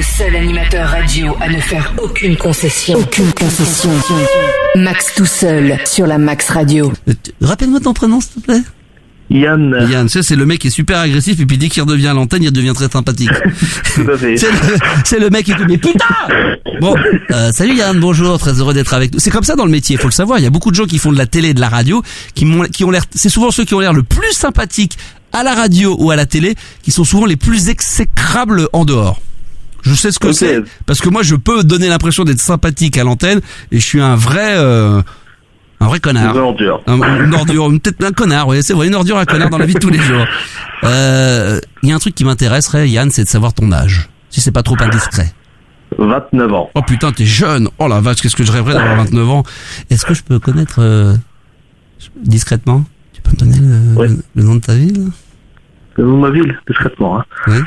Le seul animateur radio à ne faire aucune concession. Aucune concession. Max tout seul sur la Max Radio. Rappelle-moi ton prénom, s'il te plaît. Yann. Yann, tu sais, c'est le mec qui est super agressif et puis dès qu'il redevient à l'antenne, il devient très sympathique. Tout à fait. C'est le mec qui te dit putain. Bon, salut Yann, bonjour, très heureux d'être avec nous. C'est comme ça dans le métier, faut le savoir. Il y a beaucoup de gens qui font de la télé et de la radio, qui ont l'air, c'est souvent ceux qui ont l'air le plus sympathiques à la radio ou à la télé, qui sont souvent les plus exécrables en dehors. Je sais ce que c'est, parce que moi je peux donner l'impression d'être sympathique à l'antenne et je suis un vrai connard. Une ordure. Une ordure, peut-être un connard, oui, c'est vrai, une ordure, un connard dans la vie de tous les jours. Il y a un truc qui m'intéresserait, Yann, c'est de savoir ton âge, si c'est pas trop indiscret. 29 ans. Oh putain, t'es jeune. Oh la vache, qu'est-ce que je rêverais d'avoir 29 ans. Est-ce que je peux connaître discrètement? Tu peux me donner le nom de ta ville? Le nom de ma ville, discrètement. Hein. Oui.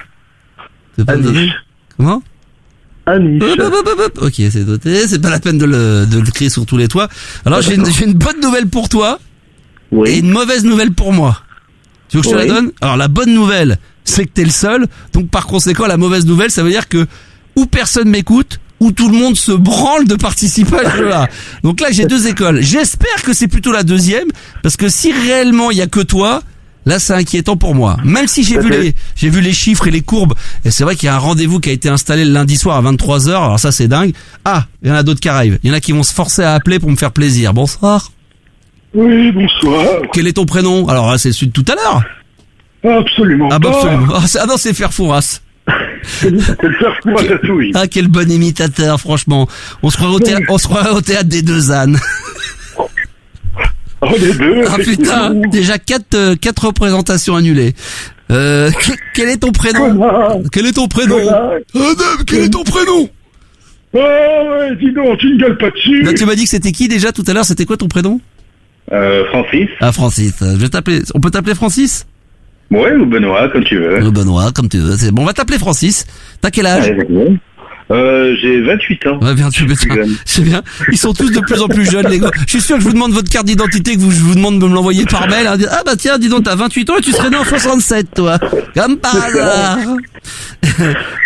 Tu peux me donner? Comment? Aniche. Ok, c'est noté. C'est pas la peine de le crier sur tous les toits. Alors j'ai une bonne nouvelle pour toi et une mauvaise nouvelle pour moi. Tu veux que je te la donne? Alors la bonne nouvelle, c'est que t'es le seul. Donc par conséquent, la mauvaise nouvelle, ça veut dire que ou personne m'écoute, ou tout le monde se branle de participer à ce jeu-là. Donc là, j'ai deux écoles. J'espère que c'est plutôt la deuxième, parce que si réellement il y a que toi, là, c'est inquiétant pour moi. Même si j'ai vu les chiffres et les courbes, et c'est vrai qu'il y a un rendez-vous qui a été installé le lundi soir à 23h, alors ça, c'est dingue. Ah, il y en a d'autres qui arrivent. Il y en a qui vont se forcer à appeler pour me faire plaisir. Bonsoir. Oui, bonsoir. Quel est ton prénom? Alors là, c'est celui de tout à l'heure. Absolument Ah bah pas. absolument. Ah non, c'est Ferfouras. C'est le faire pour un tatouage. Ah, quel bon imitateur, franchement. On se croirait au théâtre des deux ânes. Oh, les deux. Ah putain, déjà 4 représentations annulées. Quel est ton prénom? Quel est ton prénom? Adam, quel est ton prénom? Oh, ouais, dis donc, tu ne gueules pas dessus. Là, tu m'as dit que c'était qui déjà tout à l'heure? C'était quoi ton prénom? Francis. Ah, Francis. Je vais t'appeler. On peut t'appeler Francis? Ouais, ou Benoît, comme tu veux. Benoît, comme tu veux. C'est bon, on va t'appeler Francis. T'as quel âge? J'ai 28 ans. Ouais, bien, c'est bien. Ils sont tous de plus en plus jeunes, les gars. Je suis sûr que je vous demande votre carte d'identité, que je vous demande de me l'envoyer par mail. Hein. Ah bah tiens, dis donc, t'as 28 ans et tu serais né en 67, toi. Comme par hasard.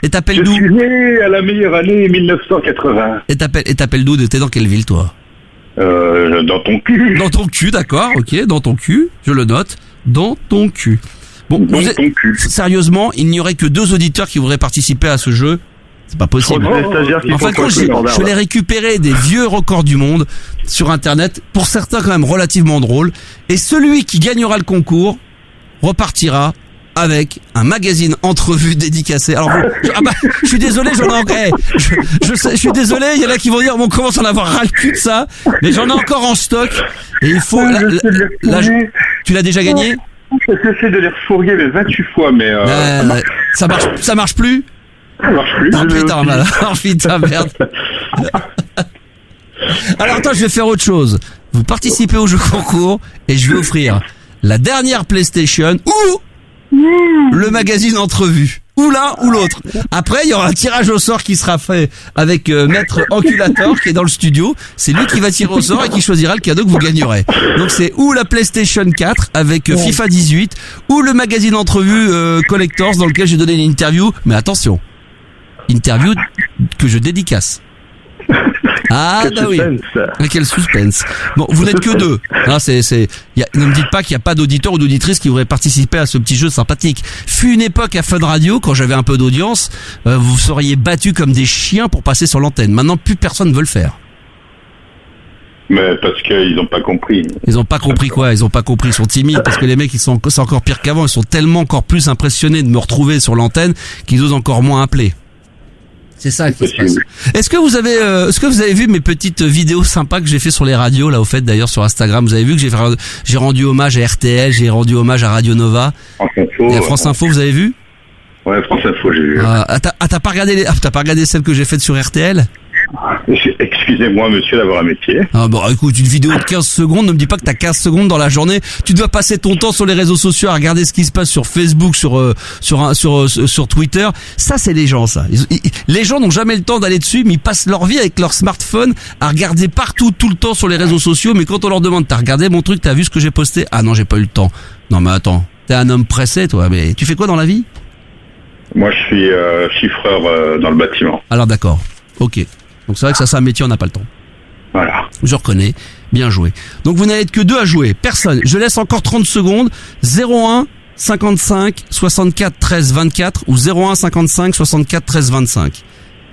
Et t'appelles d'où? Je suis né à la meilleure année 1980. Et t'appelles d'où? T'es dans quelle ville, toi? Dans ton cul. Dans ton cul, d'accord, ok, dans ton cul, je le note. Dans ton cul. Bon, ton cul. Sérieusement, il n'y aurait que 2 auditeurs qui voudraient participer à ce jeu. C'est pas possible. En fait, je l'ai récupéré des vieux records du monde sur Internet, pour certains quand même relativement drôles. Et celui qui gagnera le concours repartira avec un magazine entrevue dédicacé. Alors, je suis désolé, j'en ai encore. Je suis désolé, il y en a qui vont dire, on commence à en avoir ras le cul de ça, mais j'en ai encore en stock. Et il faut. Tu l'as déjà gagné? J'essaie de les refourguer les 28 fois, mais ça marche plus. Ça marche plus. Oh putain, mal. Oh putain, merde. Alors attends, je vais faire autre chose. Vous participez au jeu concours et je vais offrir la dernière PlayStation ou le magazine entrevue. Ou l'un ou l'autre. Après, il y aura un tirage au sort qui sera fait avec Maître Enculator qui est dans le studio. C'est lui qui va tirer au sort et qui choisira le cadeau que vous gagnerez. Donc c'est ou la PlayStation 4 avec FIFA 18 ou le magazine entrevue Collectors dans lequel j'ai donné une interview. Mais attention, interview que je dédicace. Ah quel bah suspense. Oui. Quel suspense. Bon, vous n'êtes que 2. Ah, ne me dites pas qu'il n'y a pas d'auditeurs ou d'auditrices qui voudraient participer à ce petit jeu sympathique. Fut une époque à Fun Radio, quand j'avais un peu d'audience, vous seriez battus comme des chiens pour passer sur l'antenne. Maintenant, plus personne ne veut le faire. Mais parce qu'ils n'ont pas compris. Ils ont pas compris quoi? Ils ont pas compris. Ils sont timides parce que les mecs, c'est encore pire qu'avant. Ils sont tellement encore plus impressionnés de me retrouver sur l'antenne qu'ils osent encore moins appeler. C'est ça qui se passe. Est-ce que vous avez vu mes petites vidéos sympas que j'ai fait sur les radios là au fait d'ailleurs sur Instagram? Vous avez vu que j'ai rendu hommage à RTL, j'ai rendu hommage à Radio Nova. France Info, vous avez vu? Ouais, France Info, j'ai vu. T'as pas regardé celle que j'ai faite sur RTL? Excusez-moi, monsieur, d'avoir un métier. Ah bon, écoute, une vidéo de 15 secondes, ne me dis pas que t'as 15 secondes dans la journée. Tu dois passer ton temps sur les réseaux sociaux à regarder ce qui se passe sur Facebook, sur Twitter. Ça, c'est les gens, ça. Les gens n'ont jamais le temps d'aller dessus, mais ils passent leur vie avec leur smartphone à regarder partout, tout le temps sur les réseaux sociaux. Mais quand on leur demande, t'as regardé mon truc, t'as vu ce que j'ai posté? Ah non, j'ai pas eu le temps. Non, mais attends. T'es un homme pressé, toi. Mais tu fais quoi dans la vie? Moi, je suis chiffreur dans le bâtiment. Alors d'accord, ok. Donc c'est vrai que ça c'est un métier, on n'a pas le temps. Voilà. Je reconnais, bien joué. Donc vous n'allez être que 2 à jouer, personne. Je laisse encore 30 secondes, 01 55 64 13 24 ou 01 55 64 13 25.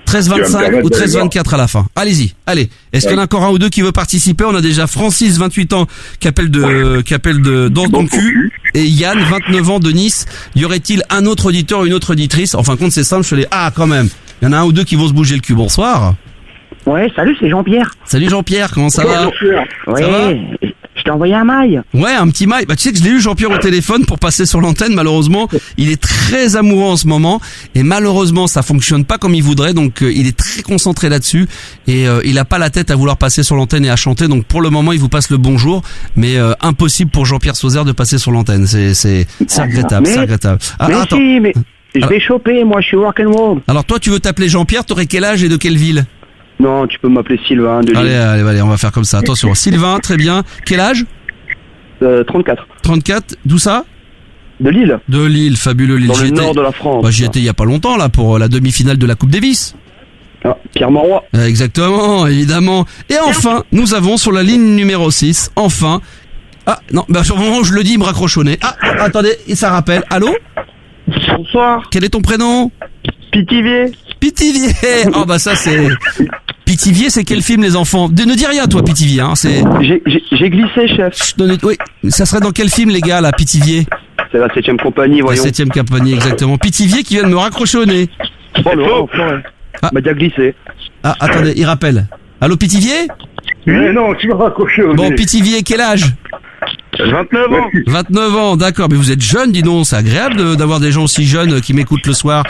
13 25 ou 13 24 à la fin. Allez-y, allez. Est-ce qu'il y en a encore un ou deux qui veut participer? On a déjà Francis, 28 ans, qui appelle de dans ton cul, et Yann, 29 ans, de Nice. Y aurait-il un autre auditeur ou une autre auditrice? En fin de compte, c'est simple, quand même. Il y en a un ou deux qui vont se bouger le cul. Bonsoir. Ouais, salut, c'est Jean-Pierre. Salut Jean-Pierre, comment ça va? Ouais, Ça va je t'ai envoyé un mail. Ouais, un petit mail. Bah, tu sais que je l'ai eu Jean-Pierre au téléphone pour passer sur l'antenne. Malheureusement, il est très amoureux en ce moment et malheureusement, ça fonctionne pas comme il voudrait. Donc, il est très concentré là-dessus et il a pas la tête à vouloir passer sur l'antenne et à chanter. Donc, pour le moment, il vous passe le bonjour, mais impossible pour Jean-Pierre Sauzère de passer sur l'antenne. C'est regrettable, c'est regrettable. Ah, mais attends. Si, mais je vais choper. Moi, je suis rock'n'roll. Alors, toi, tu veux t'appeler Jean-Pierre? T'aurais quel âge et de quelle ville? Non, tu peux m'appeler Sylvain. De Lille. Allez, on va faire comme ça. Attention, Sylvain, très bien. Quel âge? 34. 34, d'où ça? De Lille. De Lille, fabuleux Lille. Dans le nord de la France. Bah, j'y étais il y a pas longtemps là pour la demi-finale de la Coupe Davis. Ah, Pierre Mauroy. Exactement, évidemment. Et enfin, nous avons sur la ligne numéro 6, enfin... Ah, non, bah, sur le moment où je le dis, il me raccroche au nez. Ah, attendez, ça rappelle. Allô? Bonsoir. Quel est ton prénom? Pithiviers. Pithiviers. Oh, bah ça c'est... Pithiviers, c'est quel film, les enfants? Ne dis rien, toi, Pithiviers, hein, c'est... J'ai glissé, chef. Oui, ça serait dans quel film, les gars, là, Pithiviers? C'est la 7ème compagnie, voyons. La 7ème compagnie, exactement. Pithiviers qui vient de me raccrocher au nez. Oh, non, m'a déjà glissé. Ah, attendez, il rappelle. Allô, Pithiviers? Mais non, tu m'as raccroché au nez. Bon, Pithiviers, quel âge? 29 ans. 29 ans, d'accord, mais vous êtes jeune, dis donc, c'est agréable d'avoir des gens aussi jeunes qui m'écoutent le soir.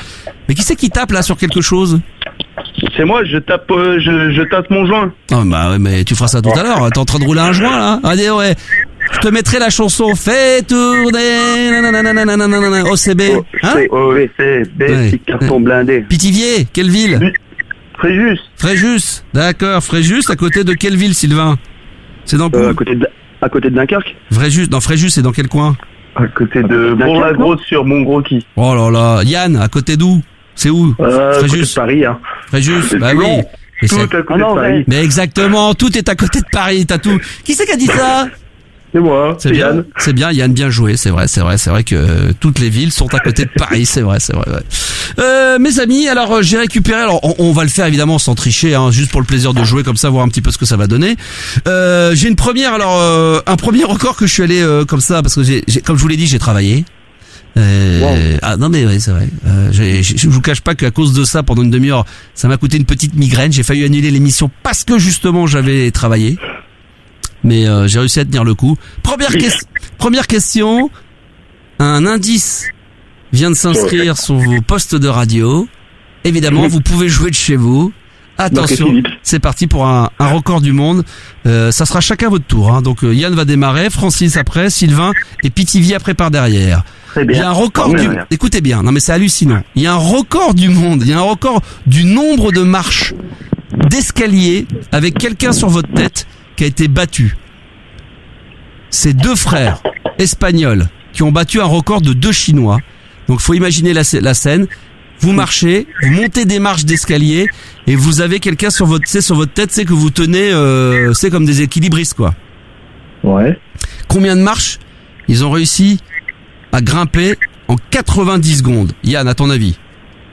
Mais qui c'est qui tape, là, sur quelque chose? C'est moi, je tape mon joint. Oh, bah ouais, mais tu feras ça tout à l'heure. T'es en train de rouler un joint, là? Allez, ouais. Je te mettrai la chanson Fais tourner OCB. Hein? OCB, petit carton blindé. Pithiviers, quelle ville? Fréjus. Fréjus, d'accord. Fréjus, à côté de quelle ville, Sylvain? C'est dans à côté de Dunkerque. Fréjus, c'est dans quel coin? À côté de Bourg-la-Grosse sur Montgros-Qui. Oh là là. Yann, à côté d'où? C'est où? Fréjus. À Paris, hein. Fréjus, bah oui. Tout à côté de Paris. Mais exactement, tout est à côté de Paris, t'as tout. Qui c'est qui a dit ça? C'est moi, c'est bien, Yann. C'est bien, Yann, bien joué, c'est vrai que toutes les villes sont à côté de Paris, c'est vrai. Ouais. Mes amis, alors j'ai récupéré, alors on va le faire évidemment sans tricher, hein, juste pour le plaisir de jouer comme ça, voir un petit peu ce que ça va donner. J'ai une première, un premier record que je suis allé comme ça, parce que comme je vous l'ai dit, j'ai travaillé. Wow. Ah non mais ouais, c'est vrai. Je vous cache pas qu'à cause de ça, pendant une demi-heure, ça m'a coûté une petite migraine. J'ai failli annuler l'émission parce que justement j'avais travaillé. Mais j'ai réussi à tenir le coup. Première question. Un indice vient de s'inscrire sur vos postes de radio. Évidemment, vous pouvez jouer de chez vous. Attention, c'est parti pour un record du monde. Ça sera chacun votre tour. Hein. Donc Yann va démarrer, Francis après, Sylvain et Pithiviers après par derrière. Très bien. Il y a un record Écoutez bien, non mais c'est hallucinant. Il y a un record du monde, il y a un record du nombre de marches d'escalier avec quelqu'un sur votre tête qui a été battu. C'est 2 frères espagnols qui ont battu un record de 2 Chinois. Donc faut imaginer la scène. Vous marchez, vous montez des marches d'escalier et vous avez quelqu'un sur votre tête, c'est que vous tenez, c'est comme des équilibristes quoi. Ouais. Combien de marches ils ont réussi à grimper en 90 secondes? Yann, à ton avis?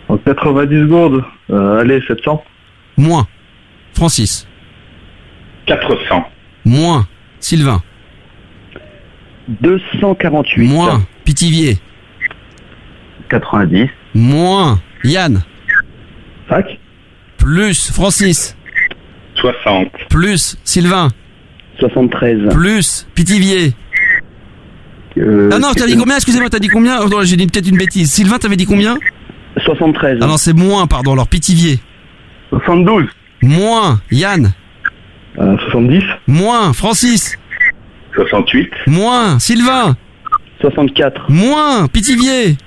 En 90 secondes, allez, 700. Moins. Francis? 400. Moins. Sylvain? 248. Moins. Pithiviers? 90. Moins. Yann? 5. Plus. Francis? 60. Plus. Sylvain? 73. Plus. Pithiviers? Ah non, t'as dit combien? Excusez-moi, t'as dit combien? Oh, j'ai dit peut-être une bêtise. Sylvain, t'avais dit combien? 73. Ah non, c'est moins, pardon. Alors Pithiviers? 72. Moins. Yann? 70. Moins. Francis? 68. Moins. Sylvain? 64. Moins. Pithiviers?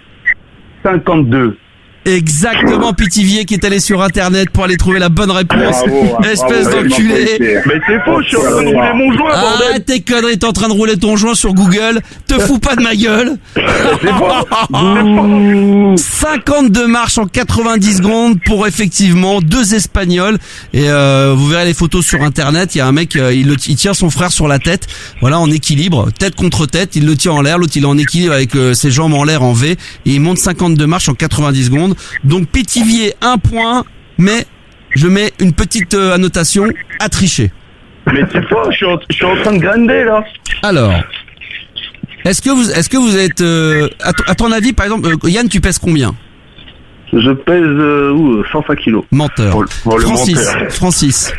52. Exactement, Pithiviers qui est allé sur internet pour aller trouver la bonne réponse. Bravo, Espèce bravo, d'enculé. Mais c'est faux, je suis en train de rouler mon joint, bordel. Ah, tes conneries, t'es en train de rouler ton joint sur Google. Te fous pas de ma gueule. C'est faux. 52 marches en 90 secondes pour effectivement 2 Espagnols. Et vous verrez les photos sur internet. Il y a un mec, il tient son frère sur la tête. Voilà, en équilibre, tête contre tête. Il le tient en l'air. L'autre, il est en équilibre avec ses jambes en l'air en V. Et il monte 52 marches en 90 secondes. Donc Pithiviers 1 point, mais je mets une petite annotation à tricher. Mais c'est faux, je suis en train de grinder, là. Alors, est-ce que vous êtes à ton avis, par exemple, Yann, tu pèses combien? Je pèse 105 kilos. Menteur. Pour le menteur. Francis.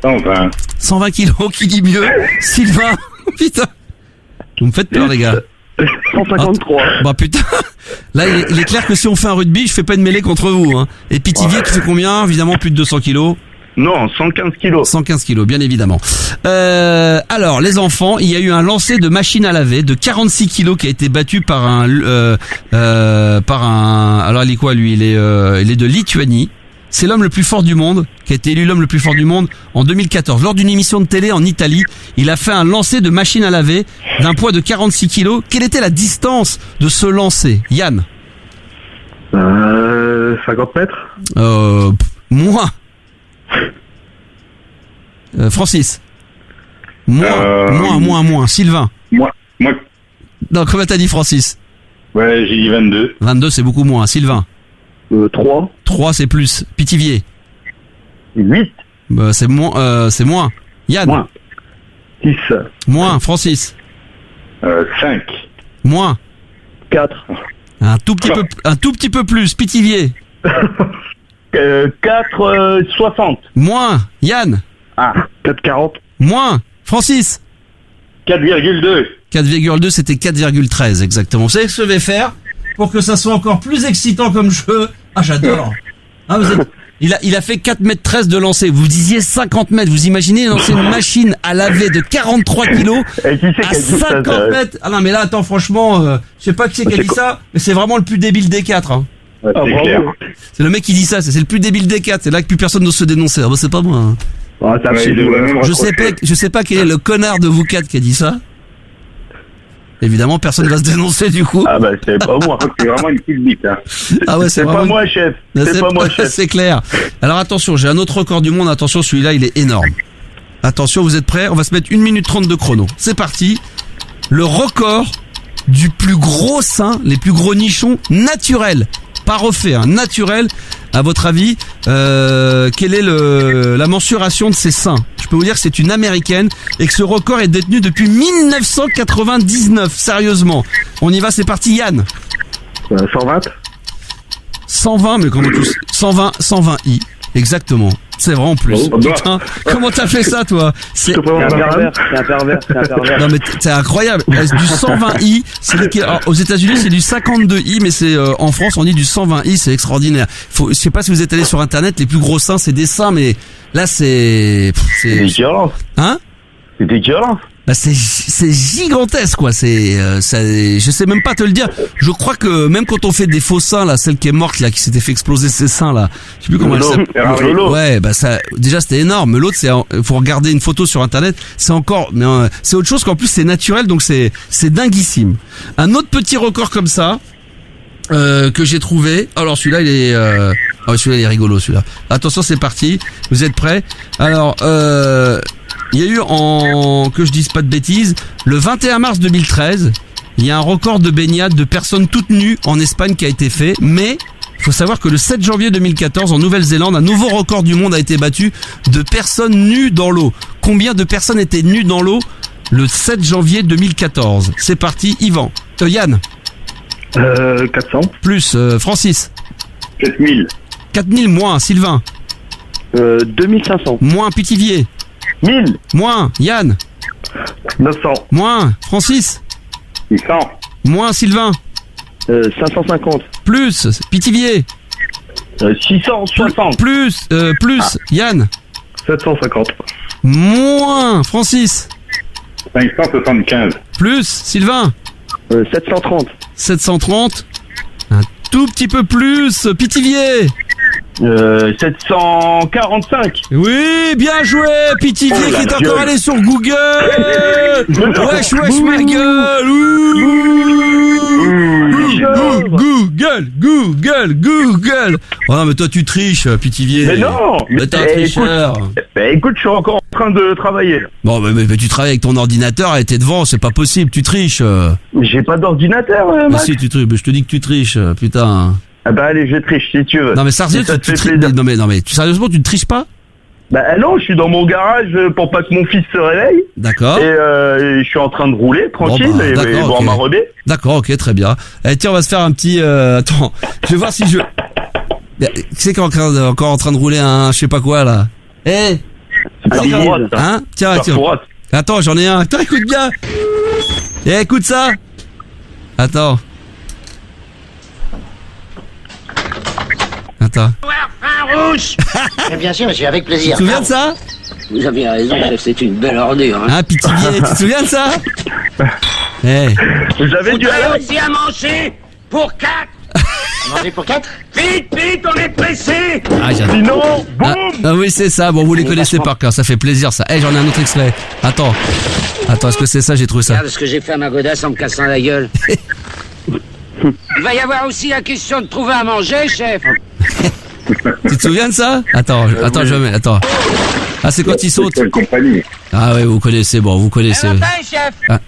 120. 120 kilos, qui dit mieux? Sylvain. Putain. Vous me faites peur, les gars. 153. Bah putain. Là, il est clair que si on fait un rugby, je fais pas une mêlée contre vous, hein. Et Pithiviers qui fait combien? Évidemment, plus de 200 kilos. Non, 115 kilos. 115 kilos, bien évidemment. Alors, les enfants, il y a eu un lancer de machine à laver de 46 kilos qui a été battu par un, alors il est quoi lui? Il est de Lituanie. C'est l'homme le plus fort du monde, qui a été élu l'homme le plus fort du monde en 2014. Lors d'une émission de télé en Italie, il a fait un lancer de machine à laver d'un poids de 46 kilos. Quelle était la distance de ce lancer? Yann? 50 mètres. Moins. Francis? Moins. Sylvain? Moi. Non, comment t'as dit, Francis? Ouais, j'ai dit 22. 22, c'est beaucoup moins. Sylvain? 3. 3, c'est plus. Pithiviers? 8. C'est moins. Yann? Moins. 6. Moins. Francis? 5. Moins. 4. Un tout petit peu plus. Pithiviers? 4, 60. Moins. Yann? 4,40. Moins. Francis? 4,2. 4,2, c'était 4,13 exactement. Vous savez ce que je vais faire pour que ça soit encore plus excitant comme jeu? Ah, j'adore. Ah, il a fait 4,13 m de lancer. Vous disiez 50 mètres. Vous imaginez lancer une machine à laver de 43 kilos à 50 mètres. Ah non, mais là, attends, franchement, je sais pas qui c'est qui a dit ça, mais c'est vraiment le plus débile des 4. Hein. Ouais, c'est clair. C'est le mec qui dit ça, c'est le plus débile des 4. C'est là que plus personne n'ose se dénoncer. Ah, bah, c'est pas moi. Hein. Je sais pas quel est le connard de vous 4 qui a dit ça. Évidemment, personne va se dénoncer du coup. Ah bah c'est pas moi, c'est vraiment une petite bite. Hein. Ah ouais, c'est pas moi, chef. C'est pas moi, chef. C'est clair. Alors attention, j'ai un autre record du monde. Attention, celui-là, il est énorme. Attention, vous êtes prêts? On va se mettre 1 minute 30 de chrono. C'est parti. Le record du plus gros sein, les plus gros nichons naturels. Pas refait, hein, naturel. À votre avis, quelle est la mensuration de ces seins? Je peux vous dire que c'est une américaine et que ce record est détenu depuis 1999. Sérieusement. On y va, c'est parti, Yann. 120. 120, mais comment tous 120 i. Exactement. C'est vrai en plus. Oh, putain, comment t'as fait ça, toi? C'est un pervers. Non mais c'est incroyable. Du 120i, aux États-Unis c'est du 52i, mais c'est en France on dit du 120i, c'est extraordinaire. Je sais pas si vous êtes allé sur internet, les plus gros seins c'est des seins, mais là c'est dégueulasse. Hein? C'est dégueulasse. Bah c'est gigantesque quoi, je sais même pas te le dire. Je crois que même quand on fait des faux seins là, celle qui est morte là, qui s'était fait exploser ses seins là, je sais plus comment elle s'appelle. Ouais, bah ça déjà c'était énorme. L'autre faut regarder une photo sur internet, c'est encore mais c'est autre chose qu'en plus c'est naturel donc c'est dinguissime. Un autre petit record comme ça que j'ai trouvé. Alors celui-là il est celui-là il est rigolo celui-là. Attention, c'est parti. Vous êtes prêts? Alors il y a eu, que je dise pas de bêtises, le 21 mars 2013, il y a un record de baignade de personnes toutes nues en Espagne qui a été fait, mais il faut savoir que le 7 janvier 2014, en Nouvelle-Zélande, un nouveau record du monde a été battu de personnes nues dans l'eau. Combien de personnes étaient nues dans l'eau le 7 janvier 2014? C'est parti, Yvan. Yann? 400. Plus, Francis? 4000. 4000 moins, Sylvain? 2500. Moins, Pithiviers? 1000. Moins, Yann? 900. Moins, Francis? 600. Moins, Sylvain? 550. Plus, Pithiviers? 660. Plus, Yann? 750. Moins, Francis? 575. Plus, Sylvain? 730. 730. Un tout petit peu plus. Pithiviers. 745. Oui, bien joué, Pithiviers Oh, la qui est encore gueule. allé sur Google. Wesh, ma gueule. Google. Oh non, mais toi tu triches, Pithiviers. Mais non. Mais t'es un tricheur. Écoute, je suis encore en train de travailler. Bon, mais tu travailles avec ton ordinateur et t'es devant, c'est pas possible, tu triches. J'ai pas d'ordinateur, Mais Max. si tu triches, je te dis que tu triches, putain. Ah bah allez, je triche si tu veux. Non mais sérieux, Si ça tu te fait triches. plaisir. Non mais sérieusement, tu ne triches pas? Bah non, je suis dans mon garage pour pas que mon fils se réveille. D'accord. Et je suis en train de rouler tranquille Bon, bah, et d'accord, boire ok. ma rebée. D'accord, ok, très bien. Tiens, on va se faire un petit... Attends, je vais voir si je... Tu sais qu'on est encore en train de rouler un je sais pas quoi là. Eh Super droite, ça. Hein? Tiens, Super tiens. droite. Attends, j'en ai un. Attends, écoute bien. Écoute ça. Attends. Attends. Mais bien sûr, monsieur, avec Tu plaisir. te souviens de ça? Vous avez raison, chef, c'est une belle ordure. Hein. Hein, Pithiviers, tu te souviens de ça? Eh. Vous avez du alors aussi à manger pour 4. À manger pour 4? Vite, on est pressé. Ah, j'adore. Sinon, boum. Ah oui, c'est ça. Bon, vous les connaissez par cœur. Ça fait plaisir, ça. Eh, j'en ai un autre extrait. Attends, est-ce que c'est ça? J'ai trouvé ça. Regarde ce que j'ai fait à ma godasse en me cassant la gueule. Il va y avoir aussi la question de trouver à manger, chef. Tu te souviens de ça? Attends, attends. Ah, c'est quand il saute. Quelle compagnie. Ah oui, vous connaissez. Bon, vous connaissez. chef.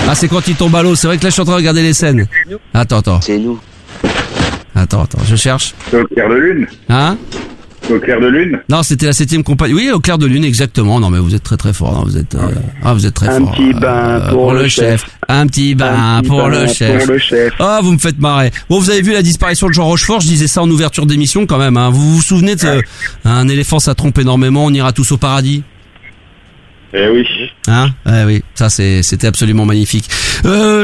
Ah, c'est quand il tombe à l'eau. C'est vrai que là, je suis en train de regarder les scènes. Attends. C'est nous. Attends, je cherche. C'est au clair de lune. Hein? C'est au clair de lune. Non, c'était la 7e compagnie. Oui, au clair de lune, exactement. Non, mais vous êtes très très fort. Non, vous êtes très Un fort. petit bain pour le chef. Un petit bain pour le chef. Pour le chef. Ah, vous me faites marrer. Bon, vous avez vu la disparition de Jean Rochefort, je disais ça en ouverture d'émission quand même. Hein. Vous vous souvenez de un éléphant, ça trompe énormément, on ira tous au paradis. Eh oui. Hein? Oui, ça c'était absolument magnifique.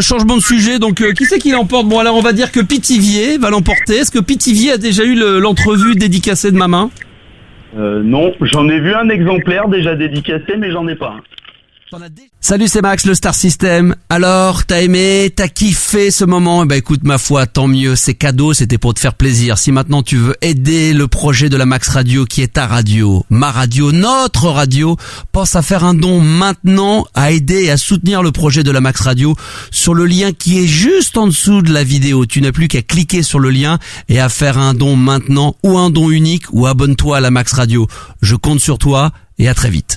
Changement de sujet, donc qui c'est qui l'emporte? Bon, alors on va dire que Pithiviers va l'emporter. Est-ce que Pithiviers a déjà eu l'entrevue dédicacée de ma main? Non, j'en ai vu un exemplaire déjà dédicacé, mais j'en ai pas. Salut, c'est Max, le Star System. Alors, t'as aimé, t'as kiffé ce moment? Eh ben écoute, ma foi, tant mieux, c'est cadeau, c'était pour te faire plaisir. Si maintenant tu veux aider le projet de la Max Radio, qui est ta radio, ma radio, notre radio, pense à faire un don maintenant, à aider et à soutenir le projet de la Max Radio sur le lien qui est juste en dessous de la vidéo. Tu n'as plus qu'à cliquer sur le lien et à faire un don maintenant, ou un don unique, ou abonne-toi à la Max Radio. Je compte sur toi et à très vite.